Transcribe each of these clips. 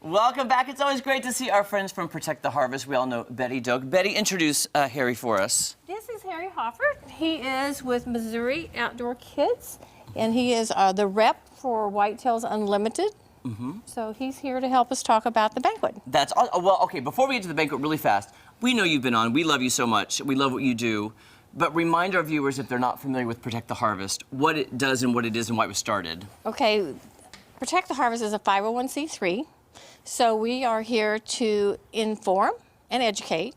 Welcome back. It's always great to see our friends from Protect the Harvest. We all know Betty Doak. Betty, introduce Harry for us. This is Harry Hoffert. He is with Missouri Outdoor Kids, and he is the rep for Whitetails Unlimited. So he's here to help us talk about the banquet. That's well, okay, before we get to the banquet really fast, we know you've been on. We love you so much. We love what you do. But remind our viewers, if they're not familiar with Protect the Harvest, what it does and what it is and why it was started. Okay, Protect the Harvest is a 501c3. So we are here to inform and educate,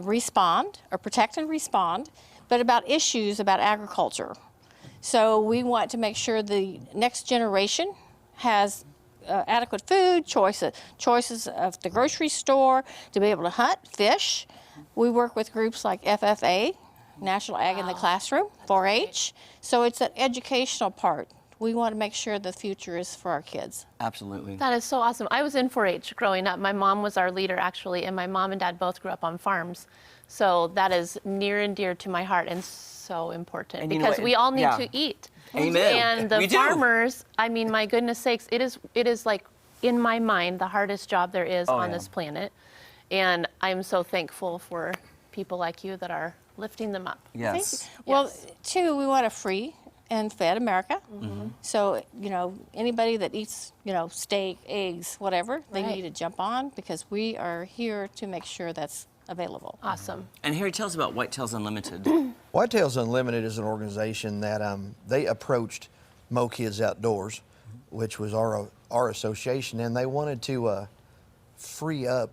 respond, or protect and respond, but about issues about agriculture. So we want to make sure the next generation has adequate food, choices of the grocery store, to be able to hunt, fish. We work with groups like FFA, National Ag in the Classroom, 4-H. So it's an educational part. We want to make sure the future is for our kids. Absolutely. That is so awesome. I was in 4-H growing up. My mom was our leader, actually, and my mom and dad both grew up on farms. So that is near and dear to my heart and so important, and because we all need to eat. Amen. And the farmers, I mean, my goodness sakes, it is like, in my mind, the hardest job there is on this planet. And I'm so thankful for people like you that are lifting them up. Yes. Well, too, we want a free and fed America. So, you know, anybody that eats, you know, steak, eggs, whatever, they need to jump on, because we are here to make sure that's available. Awesome. And Harry, tell us about Whitetails Unlimited. Whitetails Unlimited is an organization that they approached Mo Kids Outdoors, which was our association, and they wanted to free up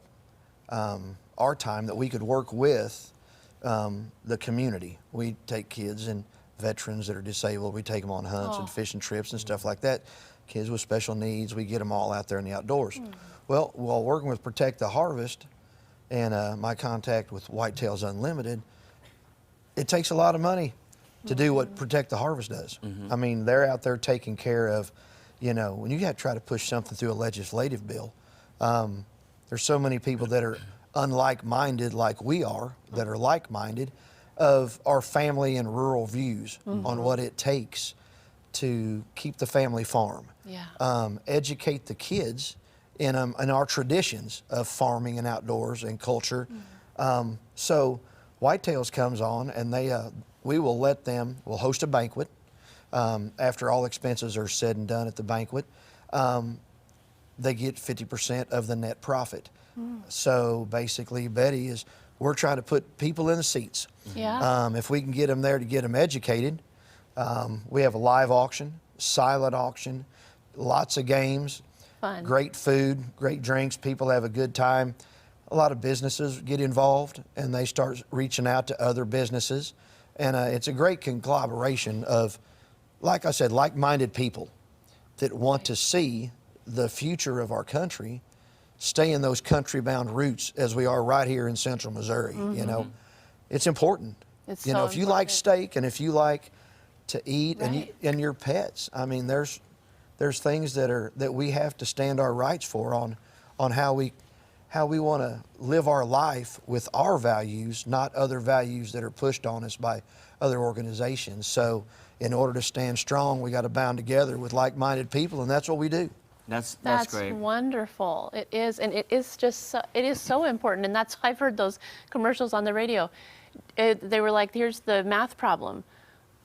our time that we could work with the community. We take kids and veterans that are disabled, we take them on hunts and fishing trips and stuff like that. Kids with special needs, we get them all out there in the outdoors. Well, while working with Protect the Harvest and my contact with Whitetails Unlimited, it takes a lot of money to do what Protect the Harvest does. I mean, they're out there taking care of, you know, when you got to try to push something through a legislative bill, there's so many people that are unlike-minded like we are, that are like-minded, of our family and rural views on what it takes to keep the family farm. Educate the kids in our traditions of farming and outdoors and culture. So Whitetails comes on, and we will let them, we'll host a banquet. After all expenses are said and done at the banquet, they get 50% of the net profit. So basically, Betty, we're trying to put people in the seats. If we can get them there to get them educated, we have a live auction, silent auction, lots of games, great food, great drinks. People have a good time. A lot of businesses get involved, and they start reaching out to other businesses. And it's a great conglomeration of, like I said, like-minded people that want to see the future of our country stay in those country-bound roots as we are right here in central Missouri. You know, it's important. It's you know, if you like steak and if you like to eat and your pets, I mean, there's things that we have to stand our rights for on how we want to live our life with our values, not other values that are pushed on us by other organizations. So in order to stand strong, we got to bound together with like-minded people, and that's what we do. That's great. That's wonderful. It is, and it is just it is so important. And that's, I've heard those commercials on the radio. They were like, here's the math problem.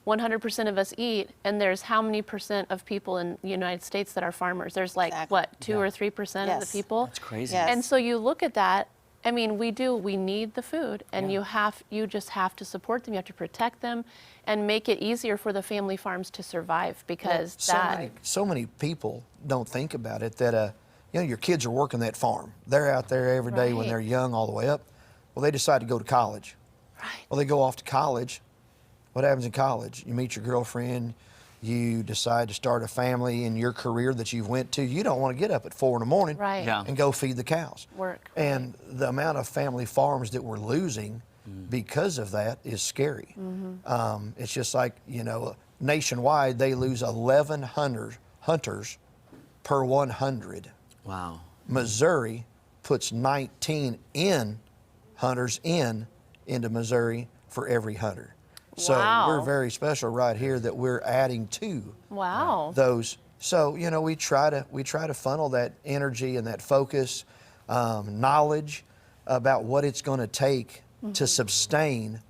100% of us eat, and there's how many percent of people in the United States that are farmers? There's like, what, 2 or 3% of the people? That's crazy. And so you look at that, I mean, we need the food, and you just have to support them. You have to protect them and make it easier for the family farms to survive, because so many people don't think about it that you know, your kids are working that farm. They're out there every day when they're young all the way up. Well, they decide to go to college. Well, they go off to college. What happens in college? You meet your girlfriend, you decide to start a family in your career that you've went to. You don't want to get up at 4 in the morning and go feed the cows. And the amount of family farms that we're losing because of that is scary. It's just like, you know, nationwide, they lose 1,100 hunters per 100. Wow. Missouri puts 19 hunters into Missouri for every hunter. So we're very special right here that we're adding to those So, you know, we try to funnel that energy and that focus, knowledge about what it's going to take to sustain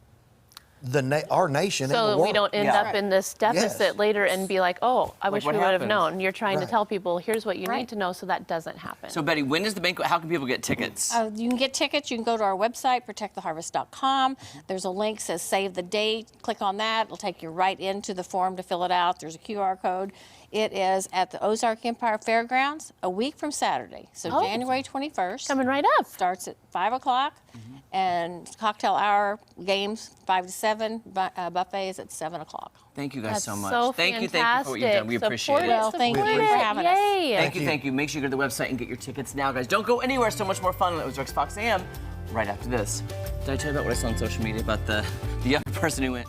our nation and the So world. we don't end up in this deficit Yes. later and be like, oh, I wish we what would have happened? known. You're trying to Right. tell people, here's what you Right. need to know so that doesn't happen. So Betty, when is the banquet? How can people get tickets? You can get tickets. You can go to our website, protecttheharvest.com. There's a link that says save the date. Click on that. It'll take you right into the form to fill it out. There's a QR code. It is at the Ozark Empire Fairgrounds a week from Saturday. So Oh. January 21st. Coming right up. Starts at 5 o'clock. And cocktail hour, games 5 to 7. Buffet is at 7 o'clock. Thank you guys That's so much. so thank you for what you've done. We appreciate Support it. Well, thank you support for it. having us. Yay. Thank you. Make sure you go to the website and get your tickets now, guys. Don't go anywhere. So much more fun on Ozarks Fox AM right after this. Did I tell you about what I saw on social media about the young person who went?